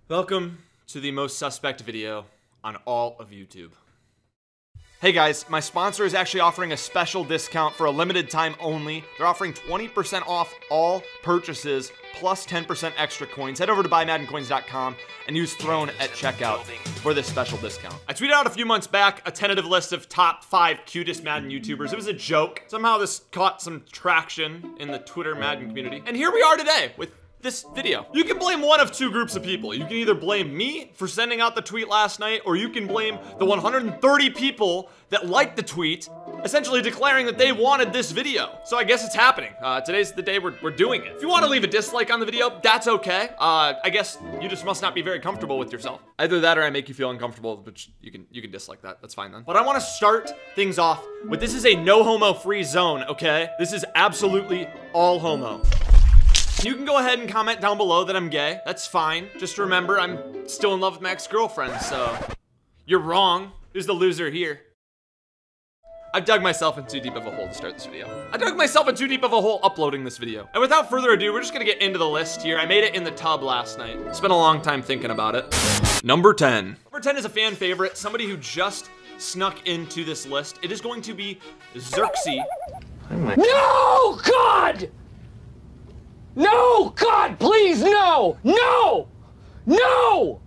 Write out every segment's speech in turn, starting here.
Welcome to the most suspect video on all of YouTube. Hey guys, my sponsor is actually offering a special discount for a limited time only. They're offering 20% off all purchases plus 10% extra coins. Head over to buymaddencoins.com and use Throne at checkout for this special discount. I tweeted out a few months back a tentative list of top 5 cutest Madden YouTubers. It was a joke. Somehow this caught some traction in the Twitter Madden community. And here we are today with this video. You can blame one of two groups of people. You can either blame me for sending out the tweet last night, or you can blame the 130 people that liked the tweet, essentially declaring that they wanted this video. So I guess it's happening. Today's the day we're doing it. If you want to leave a dislike on the video, that's okay. I guess you just must not be very comfortable with yourself. Either that or I make you feel uncomfortable, which you can dislike that. That's fine then. But I want to start things off with this is a no homo free zone, okay? This is absolutely all homo. You can go ahead and comment down below that I'm gay. That's fine. Just remember, I'm still in love with my ex-girlfriend, so you're wrong. Who's the loser here? I've dug myself in too deep of a hole to start this video. I dug myself in too deep of a hole uploading this video. And without further ado, we're just gonna get into the list here. I made it in the tub last night. Spent a long time thinking about it. Number 10. Number 10 is a fan favorite, somebody who just snuck into this list. It is going to be Roxie. No, God! No, God, please, no! No! No!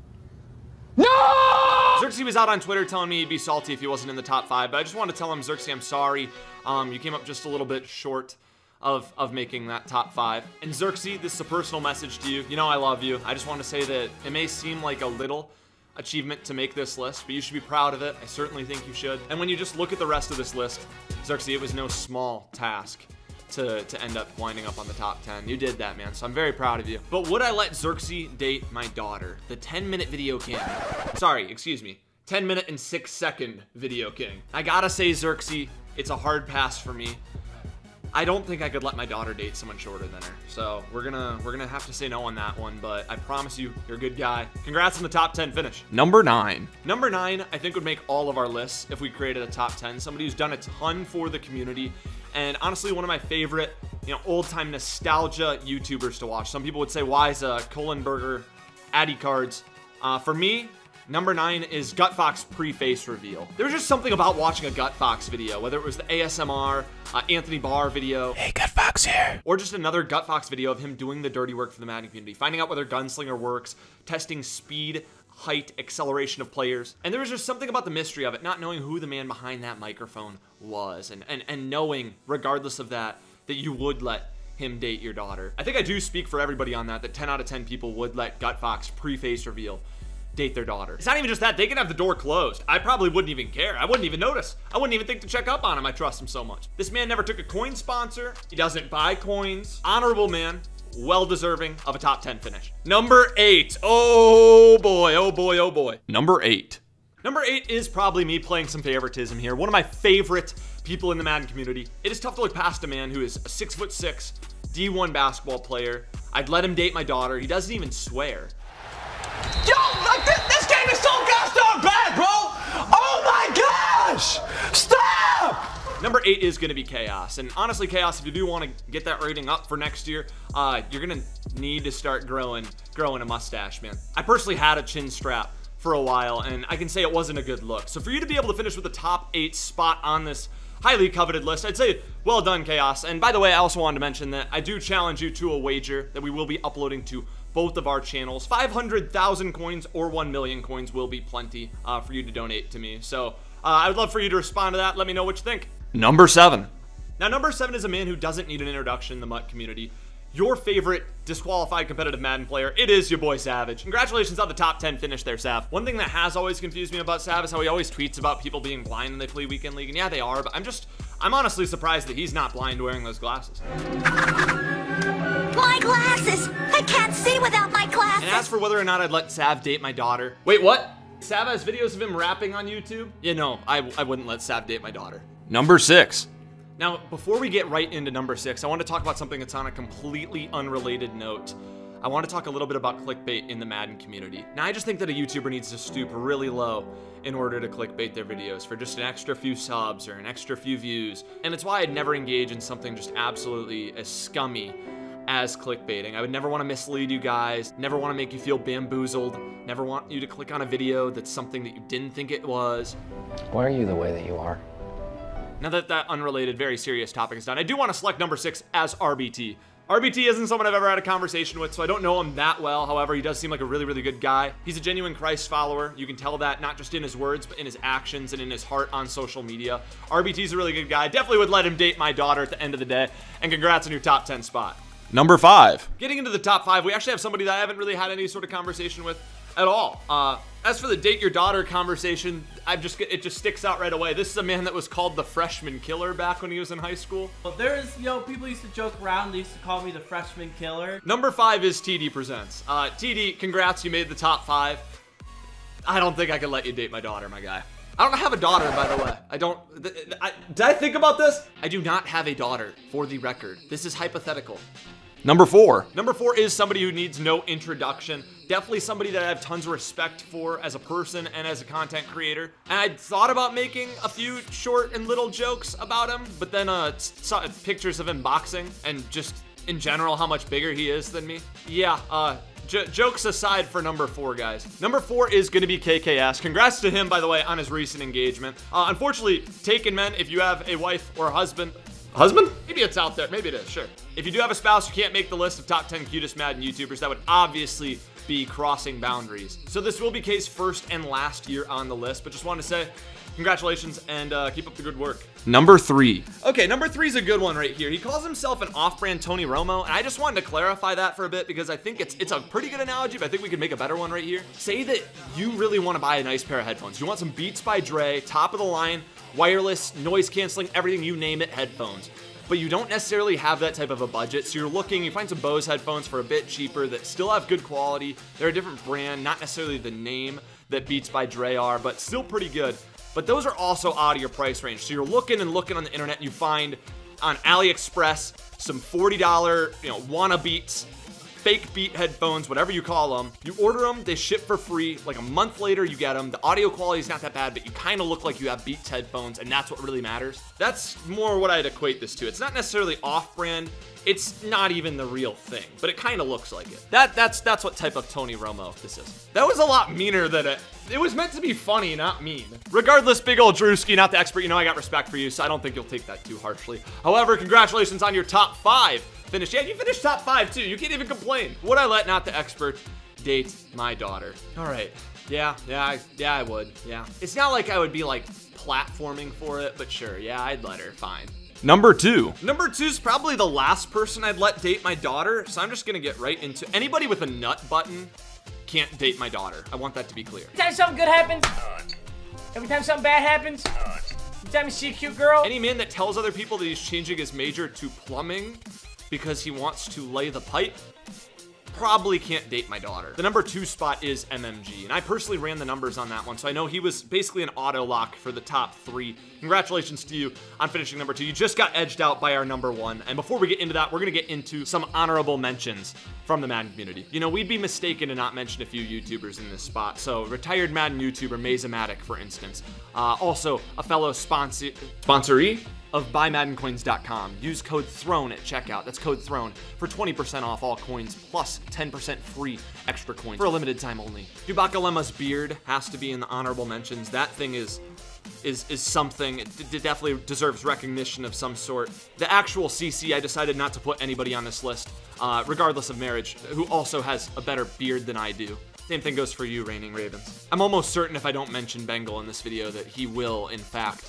No! Roxie was out on Twitter telling me he'd be salty if he wasn't in the top 5, but I just wanted to tell him, Roxie, I'm sorry. You came up just a little bit short of making that top 5. And Roxie, this is a personal message to you. You know I love you. I just want to say that it may seem like a little achievement to make this list, but you should be proud of it. I certainly think you should. And when you just look at the rest of this list, Roxie, it was no small task to end up winding up on the top 10. You did that, man, so I'm very proud of you. But would I let Roxie date my daughter, the 10-minute video king? Sorry, excuse me, 10-minute and 6-second video king. I gotta say, Roxie, it's a hard pass for me. I don't think I could let my daughter date someone shorter than her. So we're gonna have to say no on that one, but I promise you, you're a good guy. Congrats on the top 10 finish. Number 9. Number 9, I think would make all of our lists if we created a top 10. Somebody who's done a ton for the community. And honestly, one of my favorite, old-time nostalgia YouTubers to watch. Some people would say, why is Kohlenberger, Addy Cards? For me, number 9 is GutFox Preface reveal. There was just something about watching a GutFox video, whether it was the ASMR, Anthony Barr video. Hey, GutFox here. Or just another GutFox video of him doing the dirty work for the Madden community, finding out whether Gunslinger works, testing speed, height, acceleration of players. And there was just something about the mystery of it, not knowing who the man behind that microphone was, and knowing, regardless of that you would let him date your daughter. I think I do speak for everybody on that 10 out of 10 people would let GutFox Preface reveal date their daughter. It's not even just that, they can have the door closed. I probably wouldn't even care. I wouldn't even notice. I wouldn't even think to check up on him. I trust him so much. This man never took a coin sponsor. He doesn't buy coins. Honorable man. Well deserving of a top 10 finish. Number 8. Oh boy, oh boy, oh boy. Number 8. Number 8 is probably me playing some favoritism here. One of my favorite people in the Madden community. It is tough to look past a man who is a 6'6", D1 basketball player. I'd let him date my daughter. He doesn't even swear. Yo, like this game is so gosh darn bad, bro! Oh my gosh! Stop! Number 8 is going to be Chaos. And honestly, Chaos, if you do want to get that rating up for next year, you're going to need to start growing a mustache, man. I personally had a chin strap for a while, and I can say it wasn't a good look. So for you to be able to finish with the top 8 spot on this highly coveted list, I'd say well done, Chaos. And by the way, I also wanted to mention that I do challenge you to a wager that we will be uploading to both of our channels. 500,000 coins or 1 million coins will be plenty for you to donate to me. So I would love for you to respond to that. Let me know what you think. Number 7. Now, number 7 is a man who doesn't need an introduction in the MUT community. Your favorite disqualified competitive Madden player, it is your boy Savage. Congratulations on the top 10 finish there, Sav. One thing that has always confused me about Sav is how he always tweets about people being blind when they play Weekend League. And yeah, they are, but I'm honestly surprised that he's not blind wearing those glasses. My glasses! I can't see without my glasses! And as for whether or not I'd let Sav date my daughter. Wait, what? Sav has videos of him rapping on YouTube? Yeah, no, I wouldn't let Sav date my daughter. Number 6. Now, before we get right into number 6, I want to talk about something that's on a completely unrelated note. I want to talk a little bit about clickbait in the Madden community. Now, I just think that a YouTuber needs to stoop really low in order to clickbait their videos for just an extra few subs or an extra few views. And it's why I'd never engage in something just absolutely as scummy as clickbaiting. I would never want to mislead you guys, never want to make you feel bamboozled, never want you to click on a video that's something that you didn't think it was. Why are you the way that you are? Now that that unrelated, very serious topic is done, I do want to select number 6 as RBT. RBT isn't someone I've ever had a conversation with, so I don't know him that well. However, he does seem like a really, really good guy. He's a genuine Christ follower. You can tell that not just in his words, but in his actions and in his heart on social media. RBT's a really good guy. Definitely would let him date my daughter at the end of the day. And congrats on your top 10 spot. Number 5. Getting into the top 5, we actually have somebody that I haven't really had any sort of conversation with at all. As for the date your daughter conversation, it just sticks out right away. This is a man that was called the freshman killer back when he was in high school. Well, there's, people used to joke around. They used to call me the freshman killer. Number 5 is TD Presents. TD, congrats, you made the top 5. I don't think I can let you date my daughter, my guy. I don't have a daughter, by the way. Did I think about this? I do not have a daughter, for the record. This is hypothetical. Number 4. Number 4 is somebody who needs no introduction. Definitely somebody that I have tons of respect for as a person and as a content creator. And I thought about making a few short and little jokes about him, but then saw pictures of him boxing and just in general how much bigger he is than me. Yeah, jokes aside for number 4, guys. Number 4 is gonna be KKS. Congrats to him, by the way, on his recent engagement. Unfortunately, taken men, if you have a wife or a husband, maybe it's out there, maybe it is, sure. If you do have a spouse who can't make the list of top 10 cutest Madden YouTubers, that would obviously be crossing boundaries. So this will be K's first and last year on the list, but just wanted to say congratulations and keep up the good work. Number 3. Okay, number 3 is a good one right here. He calls himself an off-brand Tony Romo, and I just wanted to clarify that for a bit because I think it's a pretty good analogy, but I think we could make a better one right here. Say that you really want to buy a nice pair of headphones. You want some Beats by Dre, top of the line, wireless, noise canceling, everything, you name it, headphones. But you don't necessarily have that type of a budget, so you find some Bose headphones for a bit cheaper that still have good quality. They're a different brand, not necessarily the name that Beats by Dre are, but still pretty good. But those are also out of your price range. So you're looking on the internet, and you find on AliExpress some $40, wanna Beats, fake Beat headphones, whatever you call them. You order them, they ship for free. Like a month later, you get them. The audio quality is not that bad, but you kind of look like you have Beats headphones, and that's what really matters. That's more what I'd equate this to. It's not necessarily off-brand. It's not even the real thing, but it kind of looks like it. That's what type of Tony Romo this is. That was a lot meaner than it was meant to be funny, not mean. Regardless, big old Drewski, not the expert, I got respect for you, so I don't think you'll take that too harshly. However, congratulations on your top 5 finish. Yeah, you finished top 5 too. You can't even complain. Would I let not the expert date my daughter? All right. Yeah, I would. Yeah. It's not like I would be like platforming for it, but sure. Yeah, I'd let her. Fine. Number 2. Number 2 is probably the last person I'd let date my daughter, so I'm just gonna get right into anybody with a nut button can't date my daughter. I want that to be clear. Every time something good happens, every time something bad happens, every time you see a cute girl. Any man that tells other people that he's changing his major to plumbing because he wants to lay the pipe probably can't date my daughter. The number 2 spot is MMG, and I personally ran the numbers on that one, so I know he was basically an auto lock for the top 3. Congratulations to you on finishing number 2. You just got edged out by our number 1, and before we get into that, we're gonna get into some honorable mentions from the Madden community. We'd be mistaken to not mention a few YouTubers in this spot. So retired Madden YouTuber Mazematic, for instance. Also a fellow sponsoree of BuyMaddenCoins.com. Use code THRONE at checkout. That's code THRONE for 20% off all coins plus 10% free extra coins for a limited time only. Chewbacca Lemma's beard has to be in the honorable mentions. That thing is something. It definitely deserves recognition of some sort. The actual CC, I decided not to put anybody on this list, regardless of marriage, who also has a better beard than I do. Same thing goes for you, Reigning Ravens. I'm almost certain if I don't mention Bengal in this video that he will, in fact,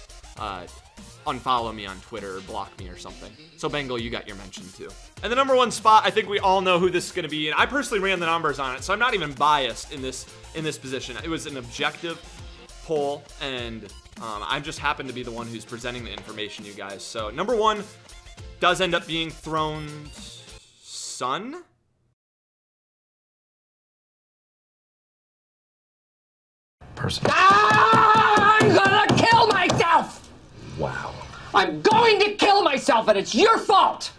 unfollow me on Twitter or block me or something. So Bengal, you got your mention too. And the number 1 spot, I think we all know who this is gonna be, and I personally ran the numbers on it, so I'm not even biased in this position. It was an objective poll, and I just happen to be the one who's presenting the information, you guys. So number 1 does end up being Throne's son. I'm gonna kill myself! Wow. I'm going to kill myself, and it's your fault!